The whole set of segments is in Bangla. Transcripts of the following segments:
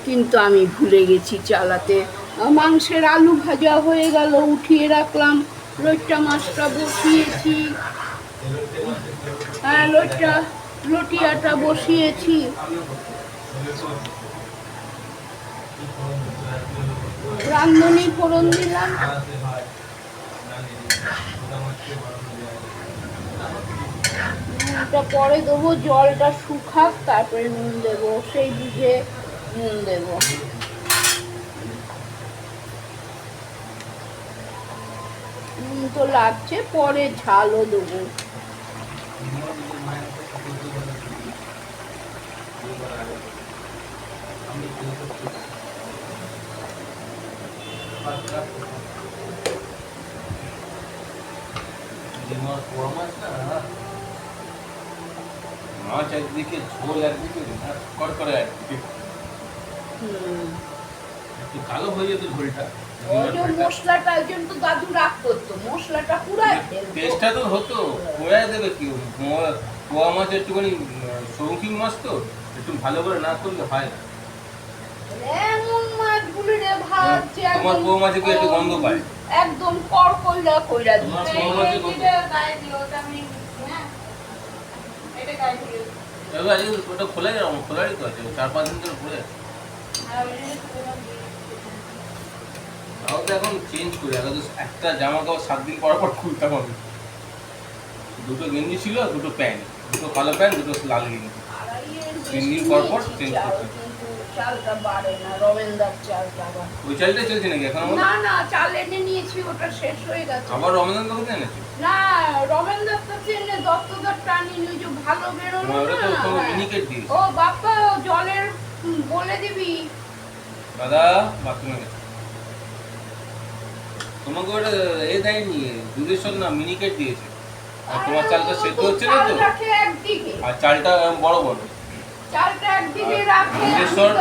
কিন্তু আমি ভুলে গেছি চালাতে। মাংসের আলু ভাজা হয়ে গেল, উঠিয়ে রাখলাম। লইট্টা মাছটা বসিয়েছি, হ্যাঁ লটিয়াটা বসিয়েছি। রান্ধুনি ফোড়ন দিলাম। নুনটা পরে দেবো, জলটা শুকাক তারপরে নুন দেবো, সেই বুঝে নুন দেবো। নুন তো লাগছে, পরে ঝালও দেবো। মাছ একদিকে, ঝোল একদিকে, কড়কড়া একদিকে, একটু কালো হয়ে যেত ঝোলটা। মশলাটা কিন্তু দাদু রাগ করতো, মশলাটা পুরাই টেস্টটা তো হতো, পোড়ায় দেবে কি? পোয়া মাছ একটুখানি শৌখিন মাছ তো, একটু ভালো করে না করলে হয় না। এমন মাছগুলো রে ভাজছে, তোমার পোয়া মাছে কি একটু গন্ধ পায়? একদম কড়কড়া কইরা দিচ্ছে। এবার ওটা খোলা যায়, খোলারই তো আছে, 4-5 দিন ধরে পড়ে আছে। তাও তো এখন চেঞ্জ করে, আগে তো একটা জামা কাপড় 7 দিন পর পর খুলতাম আমি। দুটো গেঞ্জি ছিল, দুটো প্যান্ট, দুটো কালো প্যান্ট, দুটো লাল গেঞ্জি, 3 দিন পর পর চেঞ্জ করতাম। চালটা বাড়ে না, রমেনদার চালটা। ওই চালটাই চলছে নাকি এখন? না না, চাল এনে নিয়েছি, ওটা শেষ হয়ে গেছে। আবার রমেদান কখন এনেছে? না, রমেনদার তো চেনে, দত্তদার টানি ওই যে ভালো বেরোলো না। মিনিকেট দিয়েছে। ও বাবা, জলের বলে দিবি। দাদা বাথরুমে গেছে। তোমাকে ওটা এ দেয়নি, দুধেশ্বর না, মিনিকেট দিয়েছে। আর তোমার চালটা সেদ্ধ হচ্ছে না তো, আর চালটা বড় বড়, চালটা একদিকে রাখে,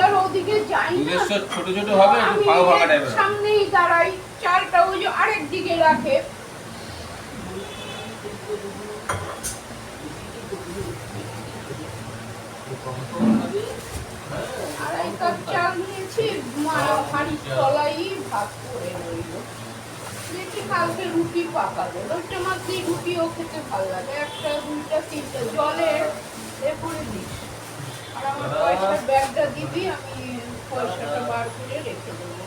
আর ওদিকে যাই না। দুধেশ্বর ছোট ছোট হবে, একটু ফাঁকা ফাঁকা টাইপের। সামনেই দাঁড়াই, চালটা ওই যে আরেক দিকে রাখে। আড়াই কাপ চাল নিয়েছি, হাঁড়ির তলাই ভাত করে রইল। দেখি কালকে রুটি পাকাবো, রোজটা মাছ দিয়ে রুটিও খেতে ভালো লাগে। 1টা 2টা 3টা জলের এরপরে দিস। আর আমার পয়সার ব্যাগটা দিবি, আমি পয়সাটা বার করে রেখে দেবো।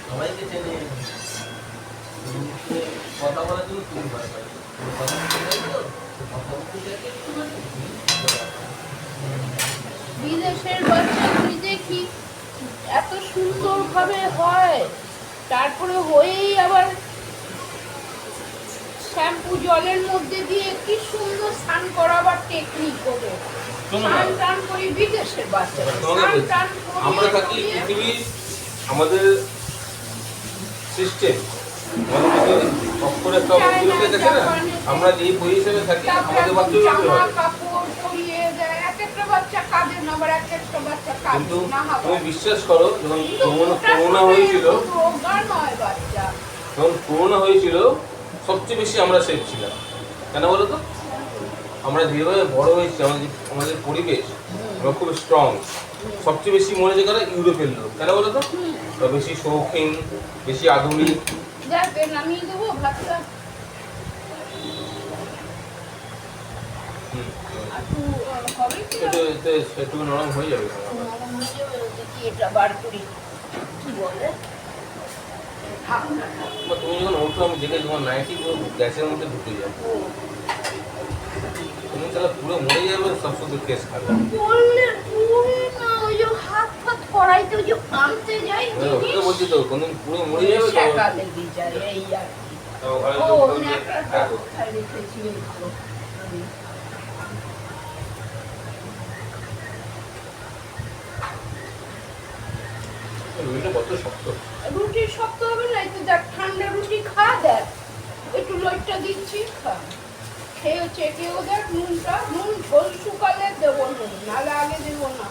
সবাইকে চেনে, কথা বলার জন্য তুমি ভয় পাই, কথা বলতে চাই তো, কথা বলতে চাই। বিদেশের বাচ্চাগুলি দেখি এত সুন্দরভাবে হয়, তারপরে হয়েই আবার শ্যাম্পু জলের মধ্যে দিয়ে কি সুন্দর স্নান করাবার টেকনিক হবে। স্নান টান করি বিদেশের বাচ্চারা, স্নান টান আমরা থাকি পৃথিবীর, আমাদের সিস্টেম, আমরা যেই বই হিসেবে থাকি, আমাদের কিন্তু তুমি বিশ্বাস করো, যখন করোনা হয়েছিল, সবচেয়ে বেশি আমরা সেফ ছিলাম। কেন বলো তো? আমরা যেভাবে বড় হয়েছি, আমাদের পরিবেশ, আমরা খুব স্ট্রং। সবচেয়ে বেশি মনে যে করে ইউরোপের লোক। কেন বলো তো? বেশি শৌখিন, বেশি আধুনিক। নামিয়ে দেবো ভাতটা। একটু হবে কি একটু নরম হয়ে যাবে। নরম হয়ে যাবে, দেখি এটা বার করি কি বলে ঢাকনাটা। বা তুমি যখন ওঠো আমি দেখে তোমার নাইটি পুরো গ্যাসের মধ্যে ঢুকে যাবে, তুমি তাহলে পুরো মরে যাবে, সব শুধু কেস খাবে। বললে পুরো না, ওই যে হাত ফাত কড়াইতে ওই যে আনতে যাই ওকে বলছি তো কোনদিন পুরো মরে যাবে, শেখা লেগে যায় এই আর কি। তাও ঘরে ও লোক আমি বলবে, একটা হ্যাঁ, কোথায় রেখেছি এই তো। রুটিটা কত শক্ত। রুটি শক্ত হবে না, এই তো দেখ ঠান্ডা রুটি খা, দেখ একটু লইটটা দিচ্ছি, খা খেয়েও চেকেও দেখ নুনটা, নুন ঝোল শুকালে দেবো নুন, নাহলে আগে দেবো না।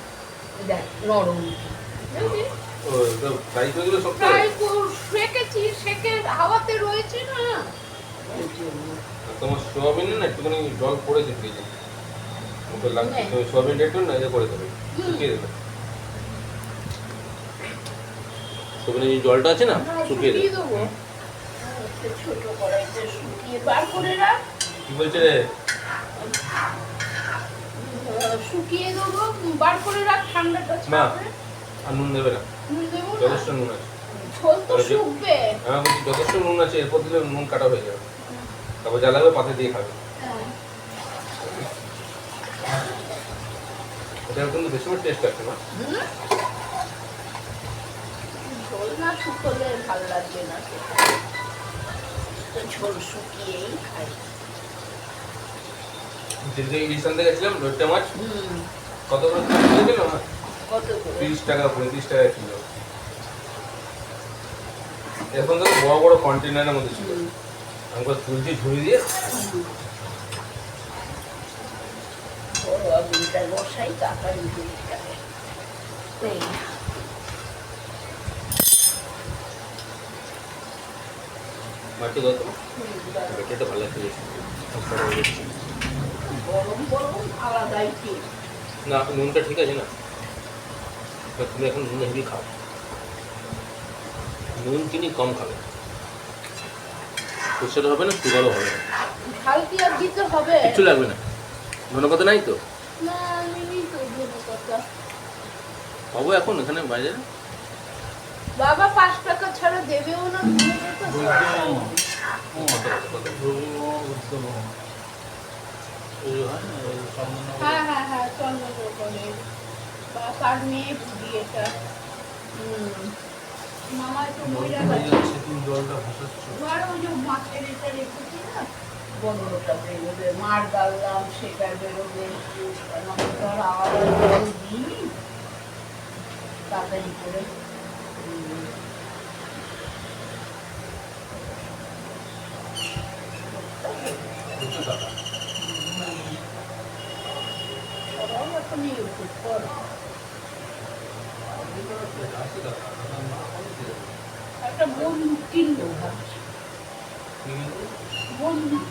দেখ নরম বুঝলি? ও এটা ফ্রাই করে দিলে শক্ত ফ্রাই হয়? সেকেছি, সেকে হাওয়াতে রয়েছে না ওই জন্য। আর তোমার সোয়াবিনে না একটুখানি জল পড়েছে ফ্রিজে, ওকে লাগছে, নেই। তুমি সোয়াবিনটা একটু না এটা করে দেবে, শুকিয়ে দেবে। সোয়াবিনের যে জলটা আছে না হ্যাঁ, শুকিয়ে দেবে। দেবো। ছোট কড়াইতে শুকিয়ে বার করে রাখ। কি বলছে রে? শুকিয়ে দেবো, বার করে রাখ, ঠান্ডাটা না। ছাড়বে। আর নুন দেবে না, নুন দেবো না, যথেষ্ট নুন আছে। ঝোল তো তাহলে যে- শুকবে। হ্যাঁ বলছি যথেষ্ট নুন আছে, এরপর দিলে নুন কাটা হয়ে যাবে, তারপর যা লাগবে পাতে দিয়ে খাবে। হ্যাঁ। এটা কিন্তু বেশি টেস্ট আছে না। হুম? ঝোল না শুকোলে ভালো লাগবে না খেতে। তো ঝোল শুকিয়েই খাই। যেদিকে ইলিশ আনতে গেছিলাম লোট্টা মাছ, হুম। কত করে কিলো দিল না? কত করে? 30 টাকা 35 টাকা কিলো। এখন তো বড় বড় কন্টেনারের মধ্যে ছিল, হুম। আমি তুলছি ঝুড়ি দিয়ে। বড় আগুনটা বসাই, তারপর ঝুড়িটাকে এই মাটি দাও তো, ঝুড়িটা এটা ভালো লাগছে বেশি। গরম গরম আলাদাই ঠিক। না নুনটা ঠিক আছে না, তা তুমি এখন নুন হেভি খাও, নুন চিনি কম খাবে, প্রেশার হবে না, সুগারও হবে না, ঝাল কি আর দিতে হবে? কিচ্ছু লাগবে না। ধন্যবাদ নাই তো না, আমি নেই তো ধনেপাতা। পাবো এখন এখানে বাইরে। বাবা 5 টাকা ছাড়া দেবেও না ধনেপাতা। হ্যাঁ হ্যাঁ হ্যাঁ, চন্দন করে বা কার মেয়ে বুঝি এটা। মামা একটু মহিলা গেছে, এবার ওই যে মাছের এটা রেখেছি না, বড়টা বেরোবে, মার ডাললাম সেটা বেরোবে, আমি তো আর আলাদা জল দিইনি তাড়াতাড়ি করে। সবাই এখন ইউটিউব করে। একটা বন্দুক কিনবো ভাবছি, বন্দুক।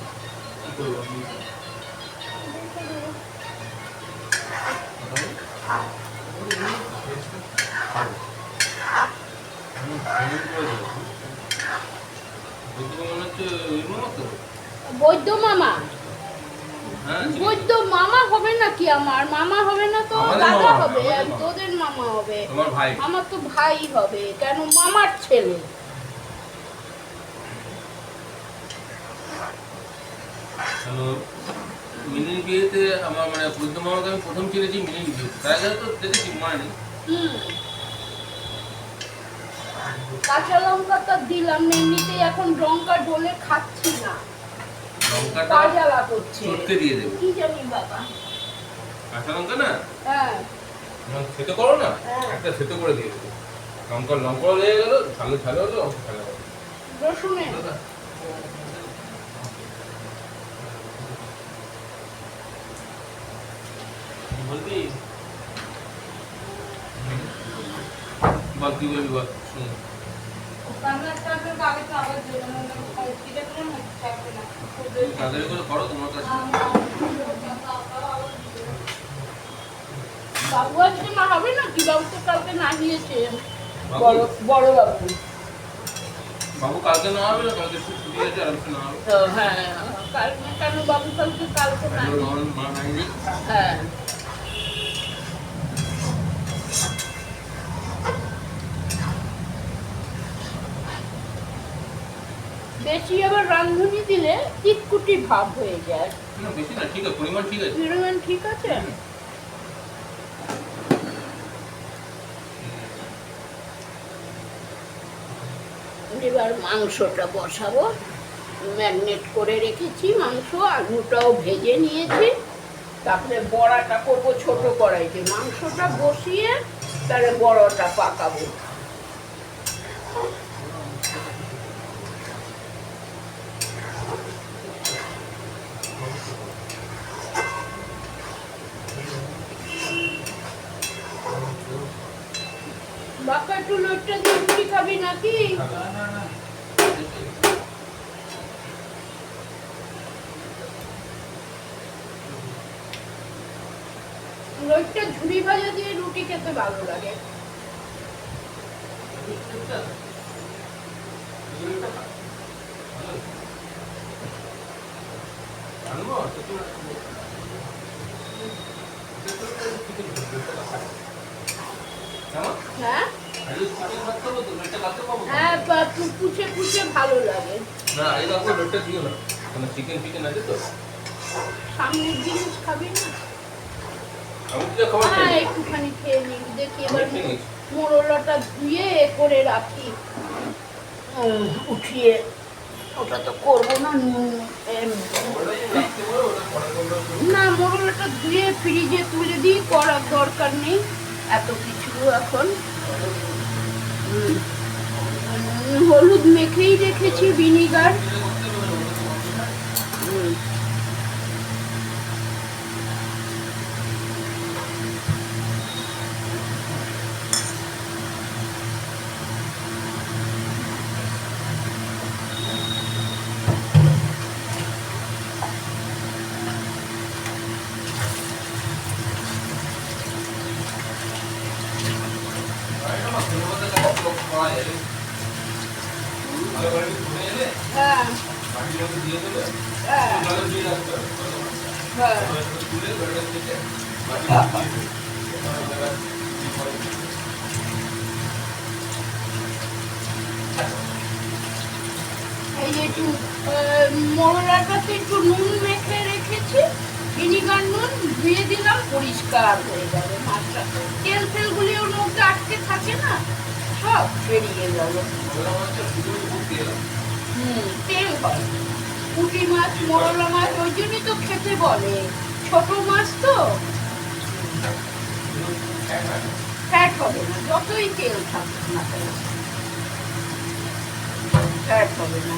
বৈদ্য মামা, বৈদ্য মামা হবে নাকি? আমার মামা হবে না তো আমাদের দাদা মামা, হবে, আমাদের আর মামা। তোদের মামা হবে। তোমার ভাই। আমার তো ভাই হবে, কেন মামার ছেলে। মিনির বিয়েতে আমার মানে বৈদ্য মামাকে আমি প্রথম চিনেছি মিনির বিয়েতে, তার আগে তো দেখেছি মনে নেই। হুম। কাঁচা লঙ্কা তো দিলাম না, এমনিতেই এখন লঙ্কা ডলে খাচ্ছি না, লঙ্কাটা কাজালা করছে। চটকে দিয়ে দেবে। কি জানি বাবা। কাঁচা লঙ্কা না হ্যাঁ থেতো করো না, হ্যাঁ। একটা থেতো করে দিয়ে দেবে। লঙ্কা লেগে গেল, ঝালে ঝালে হলো, ঝালে হলো। রসুনে বলবি বল, কি বলবি বল, শুনি। তাড়াতাড়ি করে করো তোমার কাছে। বাবু আজকে না হবে না কি? বাবু তো কালকে না গিয়েছে, বাবু? বড় বাবু। বাবু কালকে না হবে না, কালকে একটু ছুটি আছে, আর একটু না হবে। তো হ্যাঁ, কালকে কেন বাবু কালকে না? মা নাই। হ্যাঁ। বেশি আবার রাঁধুনি দিলে চিটকুটি ভাব হয়ে যায়। না বেশি না, ঠিক আছে, পরিমাণ ঠিক আছে। পরিমাণ ঠিক আছে। এবার মাংসটা বসাবো। ম্যারিনেট করে রেখেছি মাংস, আলুটাও ভেজে নিয়েছি। তারপরে বড়াটা করবো ছোট কড়াইতে, মাংসটা বসিয়ে তাহলে বড়াটা পাকাবো। বাবা একটু লোটটা দিয়ে রুটি খাবি নাকি? লোটটা ঝুরি ভাজা দিয়ে রুটি খেতে ভালো লাগে। হ্যাঁ হ্যাঁ, পুষে পুষে ভালো লাগে। না এই দেখো লোটটা দিও না, মানে চিকেন আছে তো। সামনের জিনিস খাবি না? আমি তো খাবার হ্যাঁ, খাই। একটুখানি খেয়ে নিই, দেখি এবার খেয়ে নিস। মোরলাটা ধুয়ে করে রাখি। উঠিয়ে ওটা তো করবো না, না মোরলাটা ধুয়ে ফ্রিজে তুলে দিই, করার দরকার নেই এত কিছু এখন। হলুদ মেখেই রেখেছি, ভিনিগার। হ্যাঁ এই একটু মোরলাটাতে একটু নুন মেখে রেখেছি, ভিনিগার নুন ধুয়ে দিলাম, পরিষ্কার হয়ে যাবে মাছটা। তেল ফেলগুলি ওর মধ্যে আটকে থাকে না, সব বেরিয়ে গেল। তেল হয়। পুঁটি মাছ, মোরলা মাছ ওই জন্যই তো খেতে বলে, ছোট মাছ তো ফ্যাট হবে না, যতই তেল থাকুক না কেন ফ্যাট হবে না।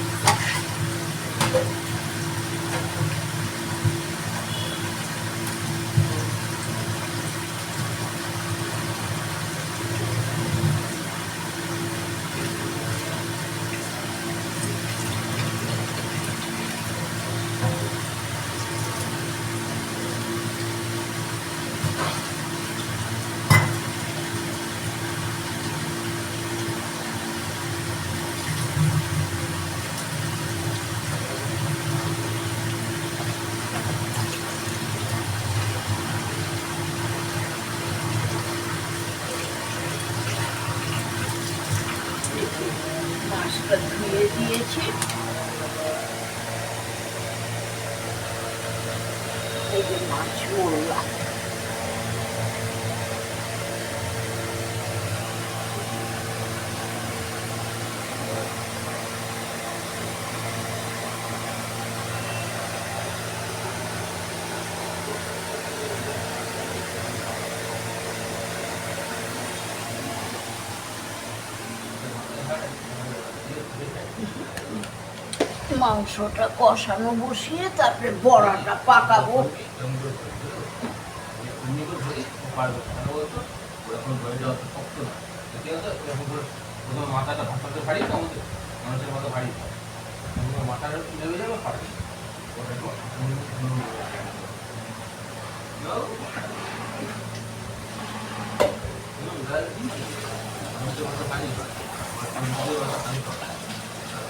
মাছটা ধুয়ে দিয়েছি, এই যে মাছ মোরলা। মাংসটা কষানো বসিয়ে তারপরে বড়াটা পাকাবো। মাথাটা ভাষাতে ভারী তো আমাদের মানুষের মতো ভারী, মাথাটা নেমে যাবে পারবে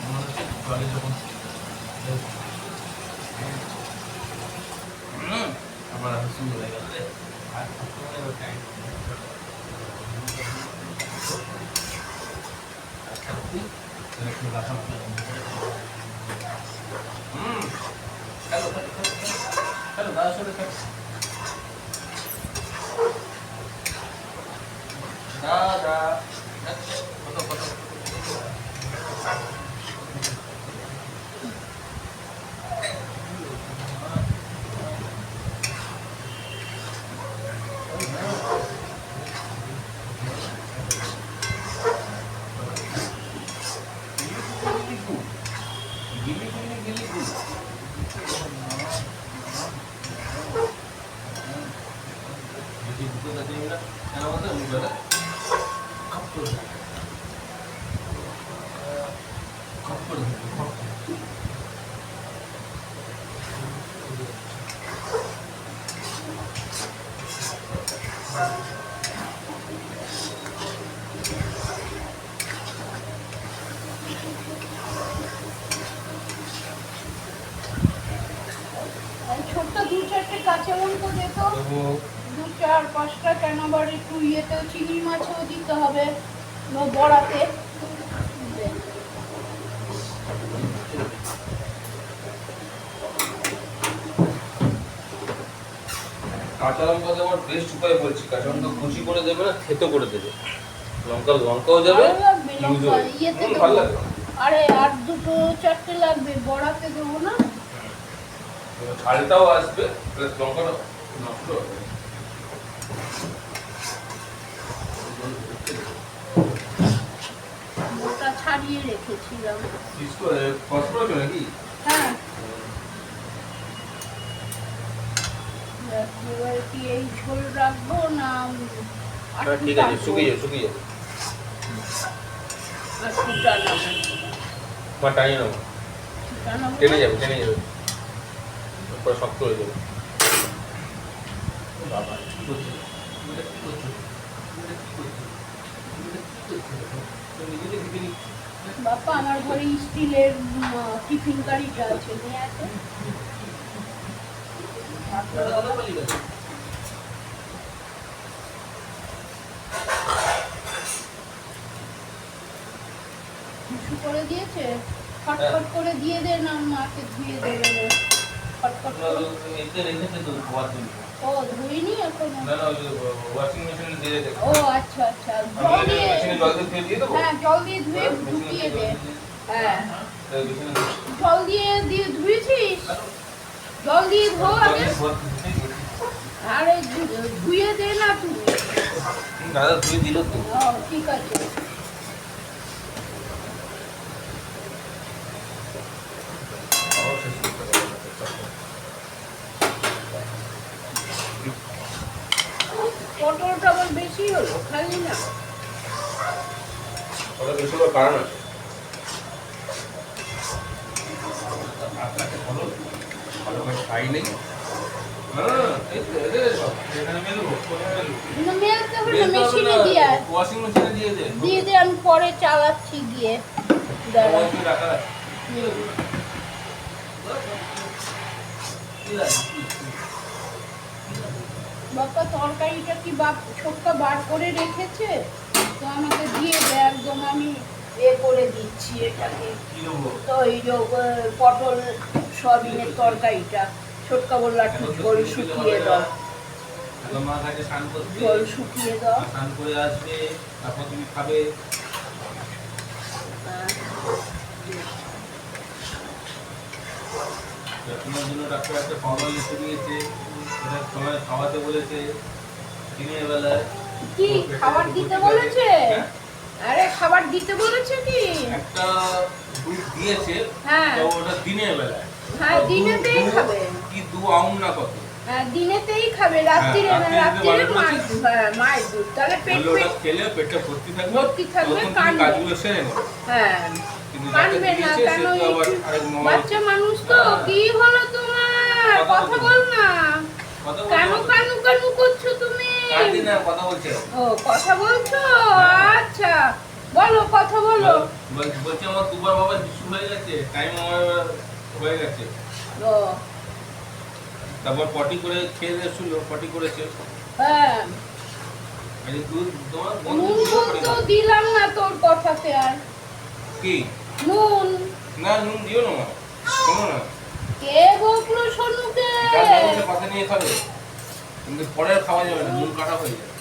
জলে যখন আমার সুন্দর হয়ে গেল রে আর টাইম হ্যালো হ্যালো দাদা সরে দাদা কত কত ছোট্ট 2-4টে কাঁচা লঙ্কা দিত, 2-4-5টা, কেন আবার একটু ইয়েতেও চিংড়ি মাছও দিতে হবে বড়াতে। কাঁচা লঙ্কা দেওয়ার বেস্ট উপায় বলছি, কাঁচা লঙ্কা কুচি করে দেবে না, থেতো করে দেবে, লঙ্কাও যাবে, ইউজও হবে। ভালো লাগে। আরে আর 2-4টে লাগবে, বড়াতে দেবো না। ঝালটাও আসবে প্লাস লঙ্কাটাও নষ্ট হবে। ওটা ছাড়িয়ে রেখেছিলাম। ফসফরাস নাকি? হ্যাঁ, এবার কি এই ঝোল রাখবো না? ঠিক আছে, শুকিয়ে যাবে। টানিয়ে নেবো, টেনে যাবে, তারপরে শক্ত হয়ে যাবে। বাবা কি করছে? বাপ্পা, আমার ঘরে স্টিলের টিফিন কারিটা আছে, নিয়ে আছে। কিছু করে দিয়েছে, ফটফট করে দিয়ে দে না, মাকে ধুয়ে দেবে না। ফটফট করে। ও ধুইনি এখনো। ও আচ্ছা, জল দিয়ে, হ্যাঁ জল দিয়ে ধুয়ে ঢুকিয়ে দে। হ্যাঁ, জল দিয়ে ধুয়েছিস? জল দিয়ে ধো আগে। আরে ধুয়ে দে না তুই। দাদা ধুয়ে দিল তো। ও ঠিক আছে। পটলটা আবার বেশি হলো, খালি না। ওটা বেশি হওয়ার কারণ আছে। ভালো করে খাই নেই। মেশিনে দিয়ে দে, আমি পরে চালাচ্ছি গিয়ে। বাবা তরকারিটা কি ছোট্ট বার করে রেখেছে তো আমাকে দিয়ে দে, একদম আমি করে দিচ্ছি এটাকে। তো এই যে পটল সয়াবিনের তরকারিটা ছোটকা বললো একটু ঝোল শুকিয়ে দাও, ঝোল শুকিয়ে দাও। স্নান করে আসবে, তারপর তুমি খাবে। তোমার জন্য ডাক্তার একটা ফর্মাল লিখে দিয়েছে, সেটা সময় খাওয়াতে বলেছে দিনের বেলায়। কি খাবার দিতে বলেছে? আরে খাবার দিতে বলেছে কি? একটা দুধ দিয়েছে, হ্যাঁ তো ওটা দিনের বেলায়। হ্যাঁ দিনেতেই খাবে। কি 2 আউন্ড না কত? হ্যাঁ দিনেতেই খাবে, রাত্রিরে মায়ের দুধ। তাহলে ওটা খেলে পেটটা ভর্তি থাকবে, কাজগুলো সেরে নেবে। হ্যাঁ কানবে না কেন? বাচ্চা মানুষ তো। কি হলো তোমার? কথা বল না, কেন কানু করছো তুমি? কথা বলছে। ও কথা বলছো, আচ্ছা। বলো কথা বলো। বলছি আমার দুবার বাবা যিশু হয়ে গেছে, টাইম আমার হয়ে গেছে। ও তারপর পটি করে খেয়ে দিয়েছিল, পটি করেছে। হ্যাঁ, এই দুধ তোমার নুন বন্ধু টুন তো দিলাম না তোর কথাতে আর। কি নুন না, নুন দিও না মা, শোনো না, কে বকলো সোনুকে? কথা নিয়ে খাবে, কিন্তু পরে আর খাওয়া যাবে না, নুন কাটা হয়ে যাবে।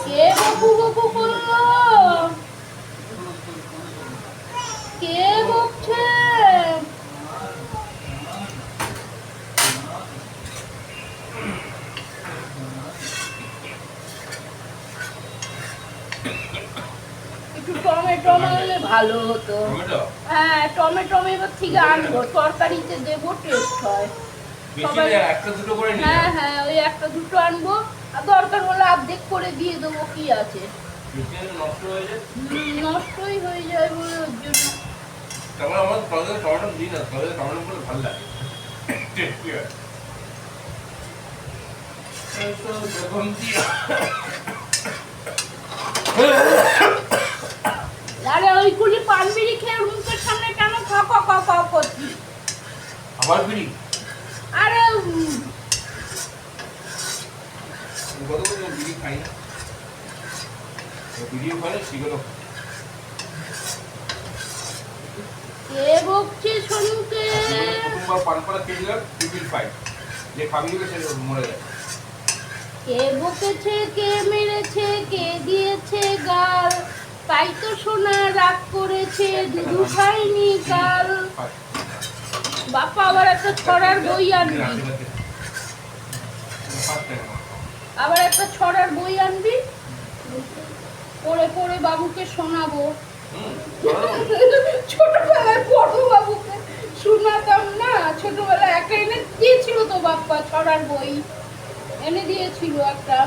কে বকু বকু করলো? কে বকছে? একটু টমেটো আনলে ভালো হতো। টমেটো হ্যাঁ, টমেটো আমি এবার থেকে আনবো, তরকারিতে দেবো, টেস্ট হয়। বেশি সবাই- না, একটা দুটো করে নিয়ে হ্যাঁ যাও। হ্যাঁ, ওই একটা দুটো আনবো, আর দরকার হলে অর্ধেক করে দিয়ে দেবো, কি আছে। বেশি হলে নষ্ট হয়ে যায়। নষ্টই হয়ে যায় বলে ওর জন্য। তারপর আমার তরকারি টমেটো দিই না, তরকারি টমেটো করলে ভালো লাগে, টেস্টি হয়। তো যখন কি আরে ওইগুলি পানবিড়ি খেয়ে মুখের সামনে কেন খাও খাও খাও খাও করছিস? আবার বিড়ি আরে কত করে বিড়ি খাই না, বিড়িও খাই না, সিগারেটও খাই না। কে বকছে সোনুকে? প্রথমবার পান করা খেয়ে দিলাম, টিফিন পাই, যে খাবি দিবে সে মরে যায়। কে বকেছে, কে মেরেছে, কে দিয়েছে গাল? তাই তো সোনা রাগ করেছে, দুধু খাইনি কাল। বাপা আবার একটা ছড়ার বই আনবি, আবার একটা ছড়ার বই আনবি, পড়ে পড়ে বাবুকে শোনাবো। ছোটবেলায় বড় বাবুকে শোনাতাম না, ছোটবেলায় একটা এনে দিয়েছিল তো বাপ্পা, ছড়ার বই এনে দিয়েছিল একটা।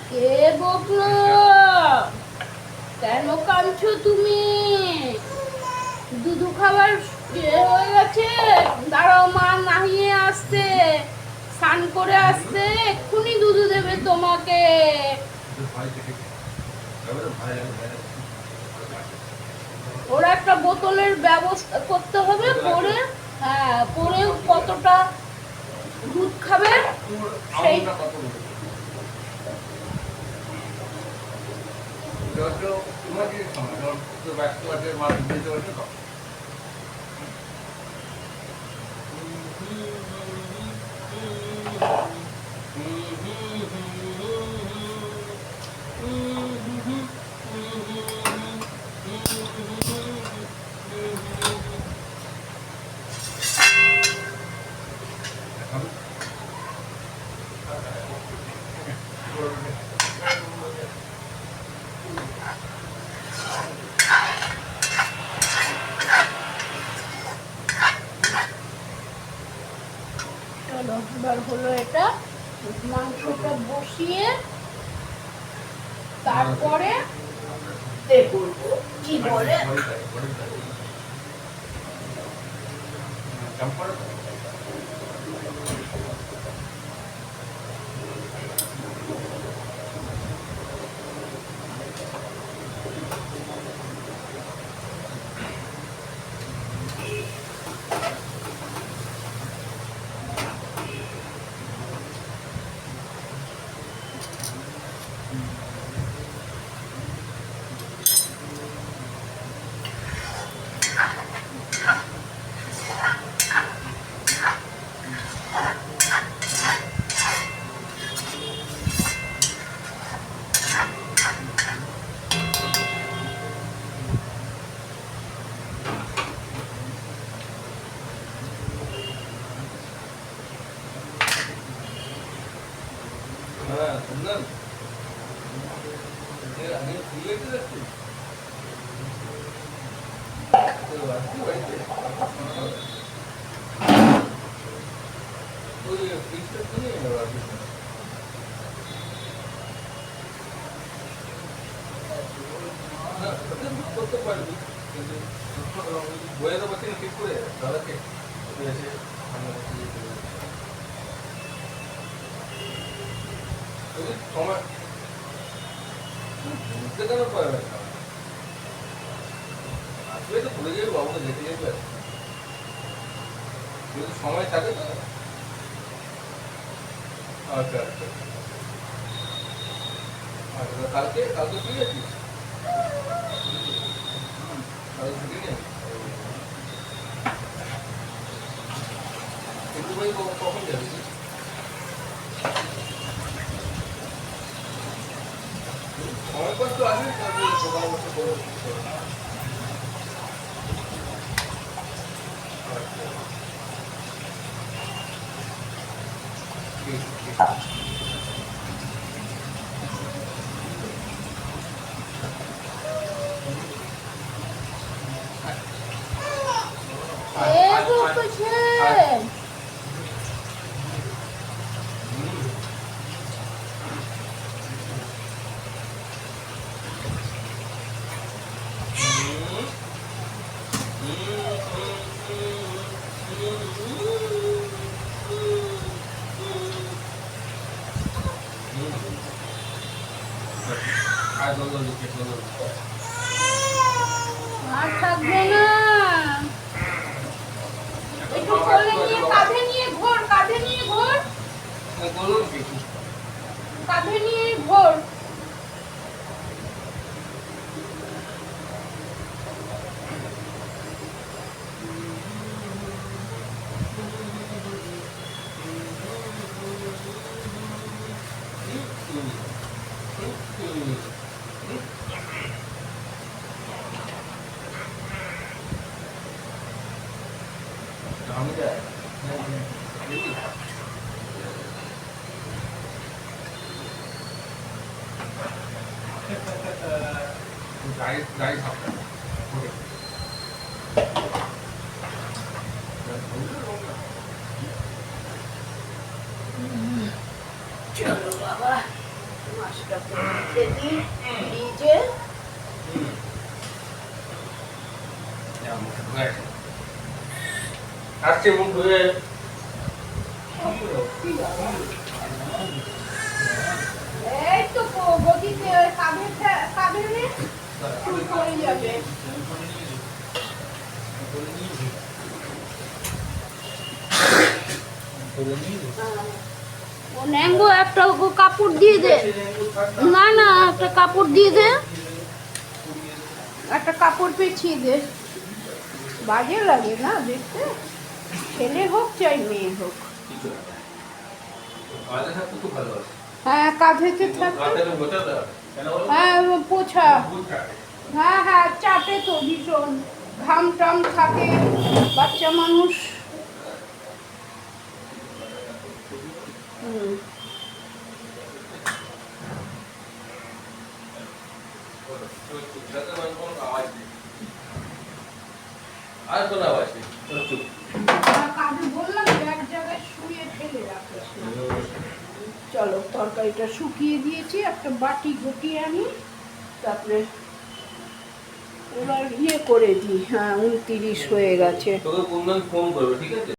কে বকলো? কেন কাঁদছো তুমি? দুধু খাবার হয়ে গেছে, দাঁড়াও, মা নাহিয়ে আসছে, স্নান করে আসছে, এক্ষুনি দুধু দেবে তোমাকে। ওর একটা বোতলের ব্যবস্থা করতে হবে, পরে হ্যাঁ, পরে কতটা দুধ খাবে সেই চলো এবার হলো এটা, মাংসটা বসিয়ে তারপরে দেখুন কি বলে। হ্যাঁ শুনলাম আমি ফিরে যাচ্ছি তো আসছি বাড়িতে ওই ফিক্সটা কিনে এলো আর করতে পারবি কিন্তু বইয়ে তো পাচ্ছি না ঠিক করে দাদাকে এসে সময় বুঝতে কেন পারবে না আসলে তো ভুলে যাবে বাবুকে যেতে যেতে যদি সময় থাকে তো আচ্ছা আচ্ছা আচ্ছা কালকে কালকে ফ্রি আছিস কালকে ছুটি নেই কিন্তু ভাই কখন যাবি সময় পর তো আসিস তারপরে সকাল বসে করবো ঠিক ঠিক আর থাকবে না একটু কোলে নিয়ে কাঁধে নিয়ে ঘোর কাঁধে নিয়ে ঘোর কাঁধে নিয়ে ঘোর গাড়ি চলো বাবা মাছটা করে দিই ফ্রিজে আসছে মুখ ধুয়ে এই তো গদিতে কাঁধে নে পড়ে যাবে ও ন্যাঙ্গো একটা কাপড় দিয়ে দে না না একটা কাপড় দিয়ে দে একটা কাপড় পেঁচিয়ে দে বাজে লাগে না দেখতে ছেলে হোক চাই মেয়ে হোক হ্যাঁ কাঁধেতে থাকে হ্যাঁ পোছা হ্যাঁ হ্যাঁ চাটে তো ভীষণ ঘাম টাম থাকে বাচ্চা মানুষ আর কোনো আওয়াজ নেই চুপ কাঁধে বললাম এক জায়গায় শুয়ে ফেলে রাখিস না চলো তরকারিটা শুকিয়ে দিয়েছি একটা বাটি গুটিয়ে আনি তারপরে এবার ইয়ে করে দিই হ্যাঁ 29 হয়ে গেছে তোকে কোনদিন ফোন করবে ঠিক আছে